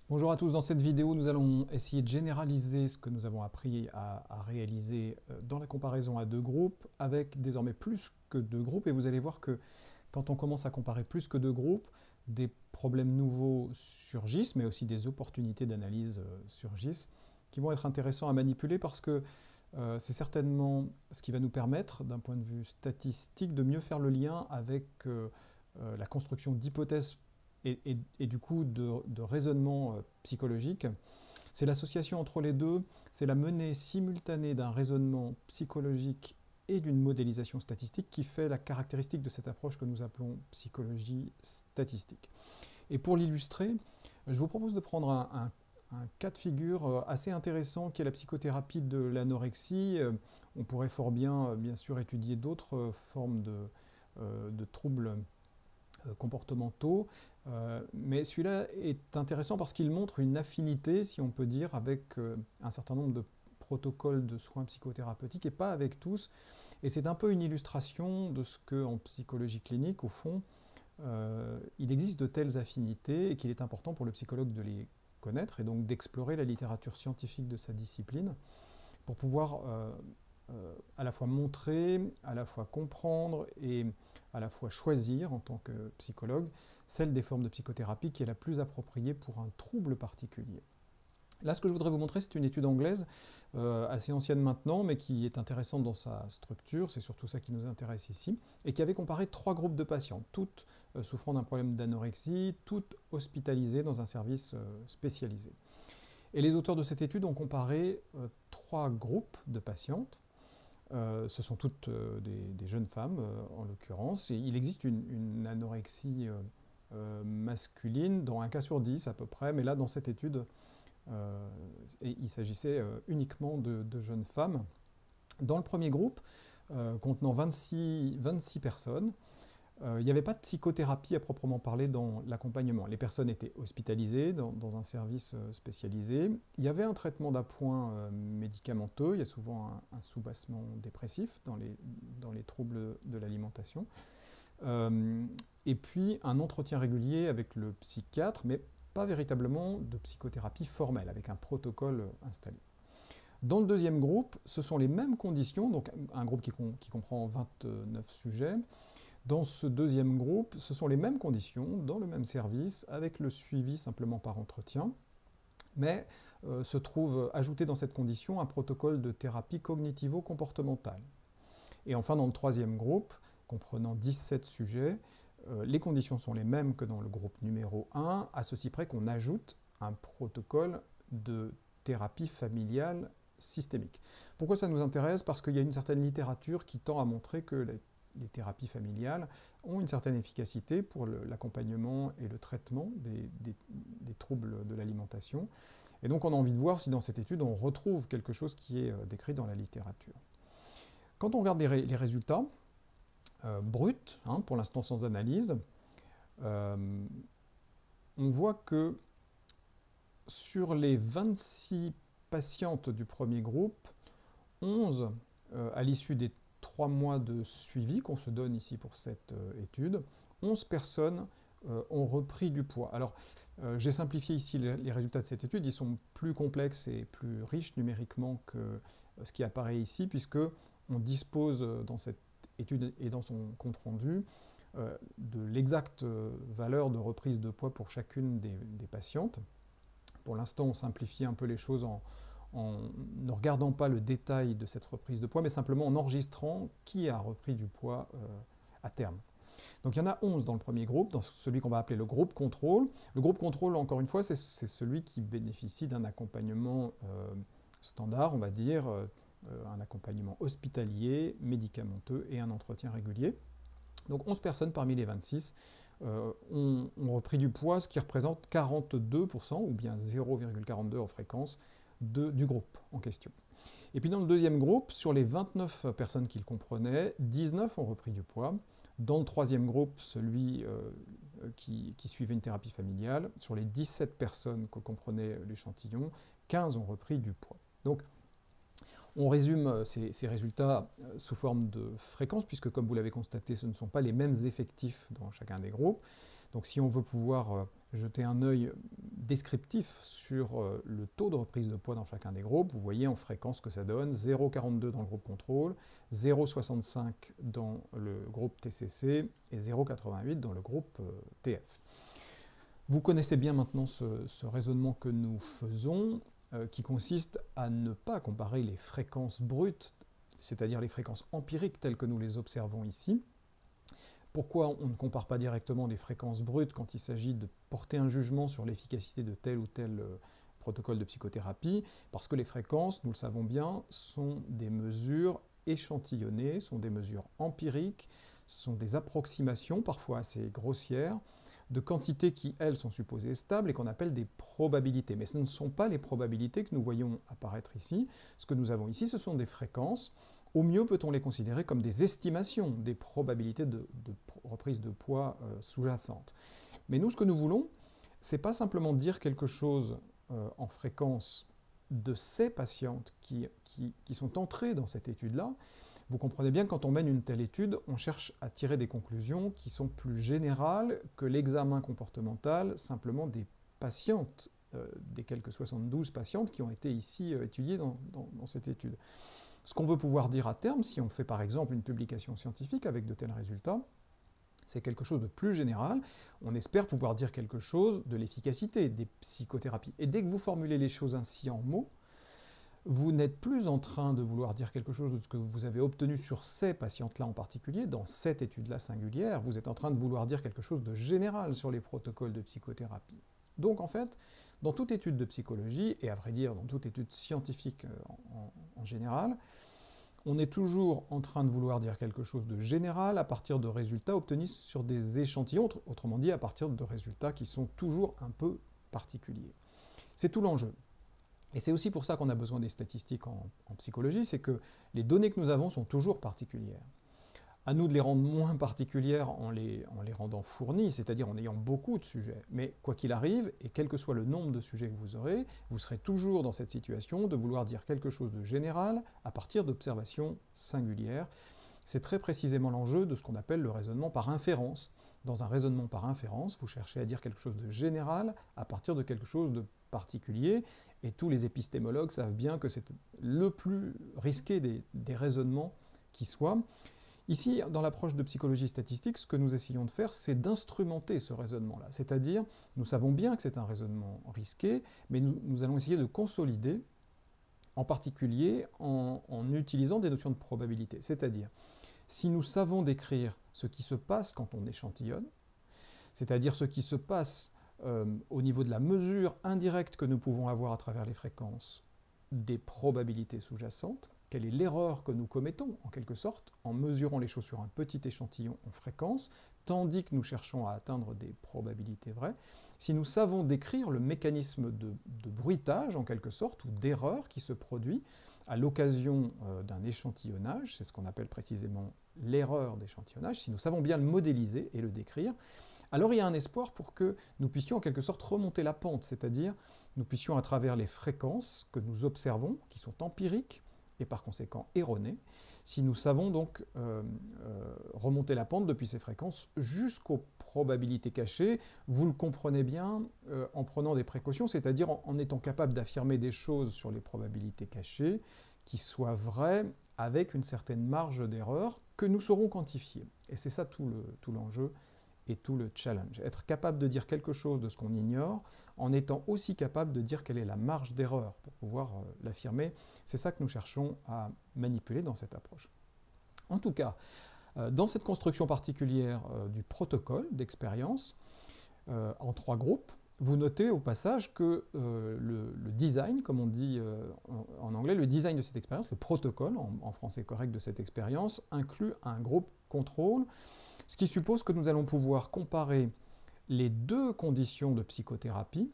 Bonjour à tous, dans cette vidéo nous allons essayer de généraliser ce que nous avons appris à réaliser dans la comparaison à deux groupes avec désormais plus que deux groupes, et vous allez voir que quand on commence à comparer plus que deux groupes, des problèmes nouveaux surgissent, mais aussi des opportunités d'analyse surgissent qui vont être intéressants à manipuler parce que c'est certainement ce qui va nous permettre, d'un point de vue statistique, de mieux faire le lien avec la construction d'hypothèses et du coup de raisonnement psychologique. C'est l'association entre les deux, c'est la menée simultanée d'un raisonnement psychologique et d'une modélisation statistique qui fait la caractéristique de cette approche que nous appelons psychologie statistique. Et pour l'illustrer, je vous propose de prendre un cas de figure assez intéressant qui est la psychothérapie de l'anorexie. On pourrait fort bien sûr étudier d'autres formes de troubles comportementaux, mais celui-là est intéressant parce qu'il montre une affinité, si on peut dire, avec un certain nombre de protocoles de soins psychothérapeutiques et pas avec tous. Et c'est un peu une illustration de ce qu'en psychologie clinique, au fond, il existe de telles affinités et qu'il est important pour le psychologue de les connaître et donc d'explorer la littérature scientifique de sa discipline pour pouvoir à la fois montrer, à la fois comprendre et à la fois choisir en tant que psychologue celle des formes de psychothérapie qui est la plus appropriée pour un trouble particulier. Là, ce que je voudrais vous montrer, c'est une étude anglaise, assez ancienne maintenant, mais qui est intéressante dans sa structure, c'est surtout ça qui nous intéresse ici, et qui avait comparé trois groupes de patients, toutes souffrant d'un problème d'anorexie, toutes hospitalisées dans un service spécialisé. Et les auteurs de cette étude ont comparé trois groupes de patientes. Ce sont toutes des jeunes femmes, en l'occurrence, et il existe une anorexie masculine dans un cas sur 10 à peu près, mais là, dans cette étude, et il s'agissait uniquement de jeunes femmes. Dans le premier groupe, contenant 26 personnes, il n'y avait pas de psychothérapie à proprement parler dans l'accompagnement. Les personnes étaient hospitalisées dans un service spécialisé. Il y avait un traitement d'appoint médicamenteux. Il y a souvent un soubassement dépressif dans les troubles de l'alimentation. Et puis un entretien régulier avec le psychiatre, mais pas véritablement de psychothérapie formelle, avec un protocole installé. Dans le deuxième groupe, ce sont les mêmes conditions, donc un groupe qui comprend 29 sujets. Dans ce deuxième groupe, ce sont les mêmes conditions, dans le même service, avec le suivi simplement par entretien, mais se trouve ajouté dans cette condition un protocole de thérapie cognitivo-comportementale. Et enfin, dans le troisième groupe, comprenant 17 sujets, les conditions sont les mêmes que dans le groupe numéro 1, à ceci près qu'on ajoute un protocole de thérapie familiale systémique. Pourquoi ça nous intéresse? Parce qu'il y a une certaine littérature qui tend à montrer que les thérapies familiales ont une certaine efficacité pour l'accompagnement et le traitement des troubles de l'alimentation. Et donc on a envie de voir si dans cette étude on retrouve quelque chose qui est décrit dans la littérature. Quand on regarde les résultats bruts, pour l'instant sans analyse, on voit que sur les 26 patientes du premier groupe, 11 à l'issue des 3 mois de suivi qu'on se donne ici pour cette étude, 11 personnes ont repris du poids. Alors, j'ai simplifié ici les résultats de cette étude, ils sont plus complexes et plus riches numériquement que ce qui apparaît ici, puisque on dispose dans cette étude et dans son compte-rendu de l'exacte valeur de reprise de poids pour chacune des patientes. Pour l'instant, on simplifie un peu les choses en ne regardant pas le détail de cette reprise de poids, mais simplement en enregistrant qui a repris du poids à terme. Donc il y en a 11 dans le premier groupe, dans celui qu'on va appeler le groupe contrôle. Le groupe contrôle, encore une fois, c'est celui qui bénéficie d'un accompagnement standard, on va dire, un accompagnement hospitalier, médicamenteux et un entretien régulier. Donc 11 personnes parmi les 26 ont repris du poids, ce qui représente 42%, ou bien 0,42 en fréquence, du groupe en question. Et puis dans le deuxième groupe, sur les 29 personnes qu'il comprenait, 19 ont repris du poids. Dans le troisième groupe, celui qui suivait une thérapie familiale, sur les 17 personnes que comprenait l'échantillon, 15 ont repris du poids. Donc on résume ces résultats sous forme de fréquence, puisque comme vous l'avez constaté, ce ne sont pas les mêmes effectifs dans chacun des groupes. Donc si on veut pouvoir jeter un œil descriptif sur le taux de reprise de poids dans chacun des groupes, vous voyez en fréquence que ça donne 0,42 dans le groupe contrôle, 0,65 dans le groupe TCC et 0,88 dans le groupe TF. Vous connaissez bien maintenant ce raisonnement que nous faisons, qui consiste à ne pas comparer les fréquences brutes, c'est-à-dire les fréquences empiriques telles que nous les observons ici. Pourquoi on ne compare pas directement les fréquences brutes quand il s'agit de porter un jugement sur l'efficacité de tel ou tel protocole de psychothérapie? Parce que les fréquences, nous le savons bien, sont des mesures échantillonnées, sont des mesures empiriques, sont des approximations, parfois assez grossières, de quantités qui, elles, sont supposées stables et qu'on appelle des probabilités. Mais ce ne sont pas les probabilités que nous voyons apparaître ici. Ce que nous avons ici, ce sont des fréquences. Au mieux, peut-on les considérer comme des estimations des probabilités de reprise de poids sous-jacentes. Mais nous, ce que nous voulons, c'est pas simplement dire quelque chose en fréquence de ces patientes qui sont entrées dans cette étude-là. Vous comprenez bien que quand on mène une telle étude, on cherche à tirer des conclusions qui sont plus générales que l'examen comportemental simplement des patientes, des quelques 72 patientes qui ont été ici étudiées dans cette étude. Ce qu'on veut pouvoir dire à terme, si on fait par exemple une publication scientifique avec de tels résultats, c'est quelque chose de plus général. On espère pouvoir dire quelque chose de l'efficacité des psychothérapies. Et dès que vous formulez les choses ainsi en mots, vous n'êtes plus en train de vouloir dire quelque chose de ce que vous avez obtenu sur ces patientes-là en particulier, dans cette étude-là singulière, vous êtes en train de vouloir dire quelque chose de général sur les protocoles de psychothérapie. Donc en fait, dans toute étude de psychologie, et à vrai dire dans toute étude scientifique en général, on est toujours en train de vouloir dire quelque chose de général à partir de résultats obtenus sur des échantillons, autrement dit à partir de résultats qui sont toujours un peu particuliers. C'est tout l'enjeu. Et c'est aussi pour ça qu'on a besoin des statistiques en psychologie, c'est que les données que nous avons sont toujours particulières. À nous de les rendre moins particulières en les rendant fournies, c'est-à-dire en ayant beaucoup de sujets. Mais quoi qu'il arrive, et quel que soit le nombre de sujets que vous aurez, vous serez toujours dans cette situation de vouloir dire quelque chose de général à partir d'observations singulières. C'est très précisément l'enjeu de ce qu'on appelle le raisonnement par inférence. Dans un raisonnement par inférence, vous cherchez à dire quelque chose de général à partir de quelque chose de particulier, et tous les épistémologues savent bien que c'est le plus risqué des raisonnements qui soient. Ici, dans l'approche de psychologie statistique, ce que nous essayons de faire, c'est d'instrumenter ce raisonnement-là. C'est-à-dire, nous savons bien que c'est un raisonnement risqué, mais nous allons essayer de consolider, en particulier en utilisant des notions de probabilité. C'est-à-dire, si nous savons décrire ce qui se passe quand on échantillonne, c'est-à-dire ce qui se passe au niveau de la mesure indirecte que nous pouvons avoir à travers les fréquences des probabilités sous-jacentes, quelle est l'erreur que nous commettons, en quelque sorte, en mesurant les choses sur un petit échantillon en fréquence, tandis que nous cherchons à atteindre des probabilités vraies. Si nous savons décrire le mécanisme de bruitage, en quelque sorte, ou d'erreur qui se produit à l'occasion d'un échantillonnage, c'est ce qu'on appelle précisément l'erreur d'échantillonnage, si nous savons bien le modéliser et le décrire, alors il y a un espoir pour que nous puissions en quelque sorte remonter la pente, c'est-à-dire nous puissions à travers les fréquences que nous observons, qui sont empiriques, et par conséquent erronées, si nous savons donc remonter la pente depuis ces fréquences jusqu'aux probabilités cachées, vous le comprenez bien, en prenant des précautions, c'est-à-dire en étant capable d'affirmer des choses sur les probabilités cachées qui soient vraies avec une certaine marge d'erreur que nous saurons quantifier. Et c'est ça tout l'enjeu et tout le challenge. Être capable de dire quelque chose de ce qu'on ignore, en étant aussi capable de dire quelle est la marge d'erreur pour pouvoir l'affirmer. C'est ça que nous cherchons à manipuler dans cette approche. En tout cas, dans cette construction particulière du protocole d'expérience, en 3 groupes, vous notez au passage que le design, comme on dit en anglais, le design de cette expérience, le protocole en français correct de cette expérience, inclut un groupe contrôle, ce qui suppose que nous allons pouvoir comparer les 2 conditions de psychothérapie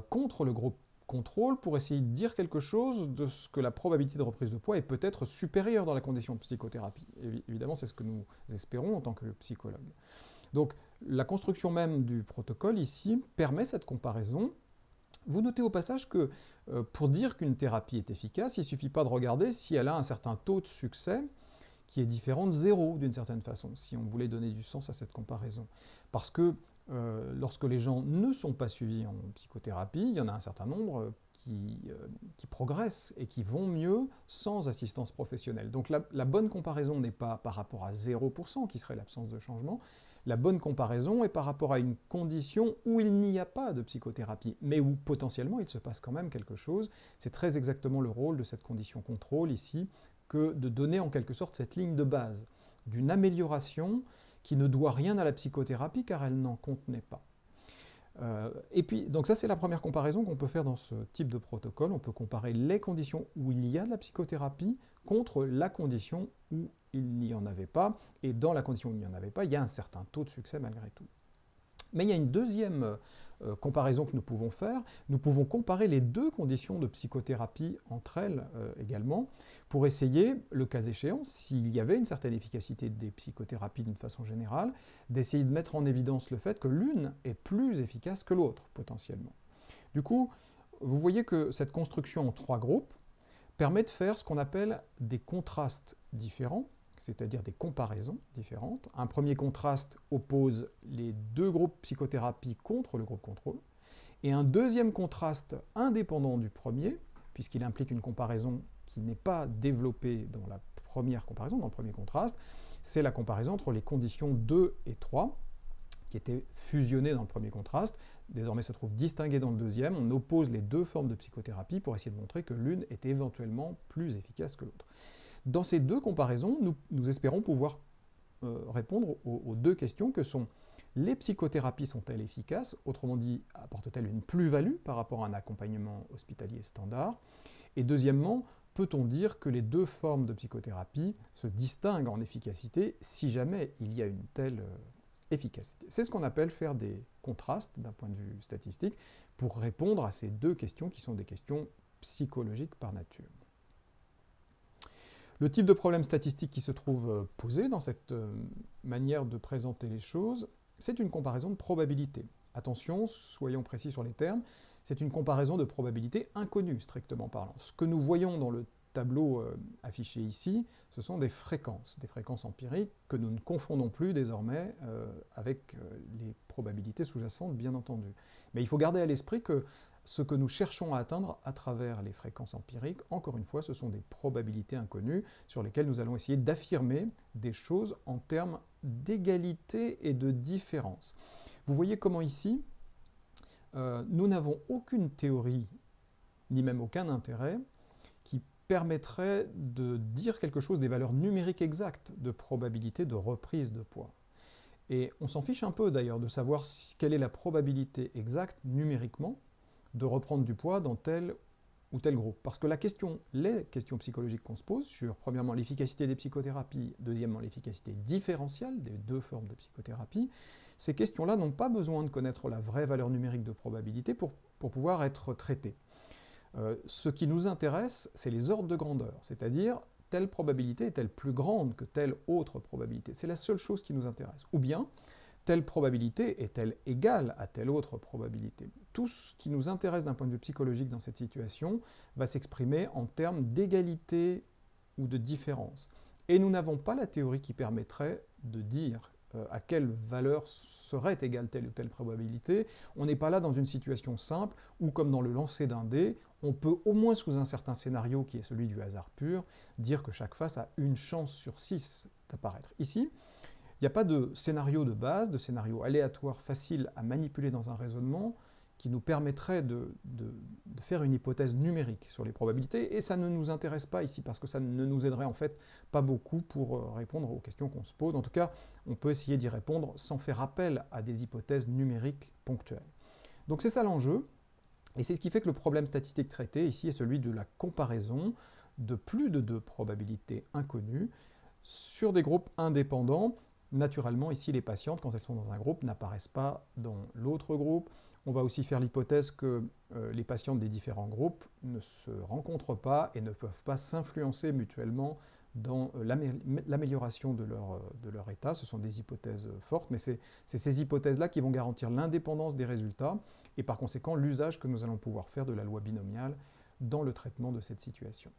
contre le groupe contrôle pour essayer de dire quelque chose de ce que la probabilité de reprise de poids est peut-être supérieure dans la condition de psychothérapie. Évidemment, c'est ce que nous espérons en tant que psychologues. Donc, la construction même du protocole ici permet cette comparaison. Vous notez au passage que pour dire qu'une thérapie est efficace, il ne suffit pas de regarder si elle a un certain taux de succès qui est différent de 0 d'une certaine façon, si on voulait donner du sens à cette comparaison. Parce que lorsque les gens ne sont pas suivis en psychothérapie, il y en a un certain nombre qui progressent et qui vont mieux sans assistance professionnelle. Donc la bonne comparaison n'est pas par rapport à 0%, qui serait l'absence de changement. La bonne comparaison est par rapport à une condition où il n'y a pas de psychothérapie, mais où potentiellement il se passe quand même quelque chose. C'est très exactement le rôle de cette condition contrôle ici, que de donner en quelque sorte cette ligne de base d'une amélioration qui ne doit rien à la psychothérapie car elle n'en contenait pas. Et puis, donc ça c'est la première comparaison qu'on peut faire dans ce type de protocole. On peut comparer les conditions où il y a de la psychothérapie contre la condition où il n'y en avait pas. Et dans la condition où il n'y en avait pas, il y a un certain taux de succès malgré tout. Mais il y a une deuxième comparaison que nous pouvons faire. Nous pouvons comparer les deux conditions de psychothérapie entre elles également, pour essayer, le cas échéant, s'il y avait une certaine efficacité des psychothérapies d'une façon générale, d'essayer de mettre en évidence le fait que l'une est plus efficace que l'autre, potentiellement. Du coup, vous voyez que cette construction en 3 groupes permet de faire ce qu'on appelle des contrastes différents, c'est-à-dire des comparaisons différentes. Un premier contraste oppose les 2 groupes psychothérapie contre le groupe contrôle, et un deuxième contraste indépendant du premier, puisqu'il implique une comparaison qui n'est pas développée dans la première comparaison, dans le premier contraste, c'est la comparaison entre les conditions 2 et 3, qui étaient fusionnées dans le premier contraste, désormais se trouvent distinguées dans le deuxième. On oppose les 2 formes de psychothérapie pour essayer de montrer que l'une est éventuellement plus efficace que l'autre. Dans ces 2 comparaisons, nous espérons pouvoir répondre aux 2 questions que sont: les psychothérapies sont-elles efficaces? Autrement dit, apportent-elles une plus-value par rapport à un accompagnement hospitalier standard? Et deuxièmement, peut-on dire que les 2 formes de psychothérapie se distinguent en efficacité si jamais il y a une telle efficacité? C'est ce qu'on appelle faire des contrastes d'un point de vue statistique pour répondre à ces 2 questions qui sont des questions psychologiques par nature. Le type de problème statistique qui se trouve posé dans cette manière de présenter les choses, c'est une comparaison de probabilité. Attention, soyons précis sur les termes, c'est une comparaison de probabilité inconnue, strictement parlant. Ce que nous voyons dans le tableau affiché ici, ce sont des fréquences empiriques que nous ne confondons plus désormais avec les probabilités sous-jacentes, bien entendu. Mais il faut garder à l'esprit que ce que nous cherchons à atteindre à travers les fréquences empiriques, encore une fois, ce sont des probabilités inconnues sur lesquelles nous allons essayer d'affirmer des choses en termes d'égalité et de différence. Vous voyez comment ici, nous n'avons aucune théorie, ni même aucun intérêt, qui permettrait de dire quelque chose des valeurs numériques exactes de probabilité de reprise de poids. Et on s'en fiche un peu d'ailleurs de savoir quelle est la probabilité exacte numériquement de reprendre du poids dans tel ou tel groupe. Parce que les questions psychologiques qu'on se pose sur, premièrement, l'efficacité des psychothérapies, deuxièmement, l'efficacité différentielle des 2 formes de psychothérapie, ces questions-là n'ont pas besoin de connaître la vraie valeur numérique de probabilité pour pouvoir être traitées. Ce qui nous intéresse, c'est les ordres de grandeur, c'est-à-dire telle probabilité est-elle plus grande que telle autre probabilité. C'est la seule chose qui nous intéresse. Ou bien, telle probabilité est-elle égale à telle autre probabilité? Tout ce qui nous intéresse d'un point de vue psychologique dans cette situation va s'exprimer en termes d'égalité ou de différence. Et nous n'avons pas la théorie qui permettrait de dire à quelle valeur serait égale telle ou telle probabilité. On n'est pas là dans une situation simple où, comme dans le lancer d'un dé, on peut au moins sous un certain scénario qui est celui du hasard pur, dire que chaque face a une chance sur 6 d'apparaître. Ici, il n'y a pas de scénario de base, de scénario aléatoire facile à manipuler dans un raisonnement qui nous permettrait de faire une hypothèse numérique sur les probabilités, et ça ne nous intéresse pas ici, parce que ça ne nous aiderait en fait pas beaucoup pour répondre aux questions qu'on se pose. En tout cas, on peut essayer d'y répondre sans faire appel à des hypothèses numériques ponctuelles. Donc c'est ça l'enjeu, et c'est ce qui fait que le problème statistique traité ici est celui de la comparaison de plus de 2 probabilités inconnues sur des groupes indépendants. Naturellement, ici, les patientes, quand elles sont dans un groupe, n'apparaissent pas dans l'autre groupe. On va aussi faire l'hypothèse que les patientes des différents groupes ne se rencontrent pas et ne peuvent pas s'influencer mutuellement dans l'amélioration de leur état. Ce sont des hypothèses fortes, mais c'est ces hypothèses-là qui vont garantir l'indépendance des résultats et par conséquent l'usage que nous allons pouvoir faire de la loi binomiale dans le traitement de cette situation.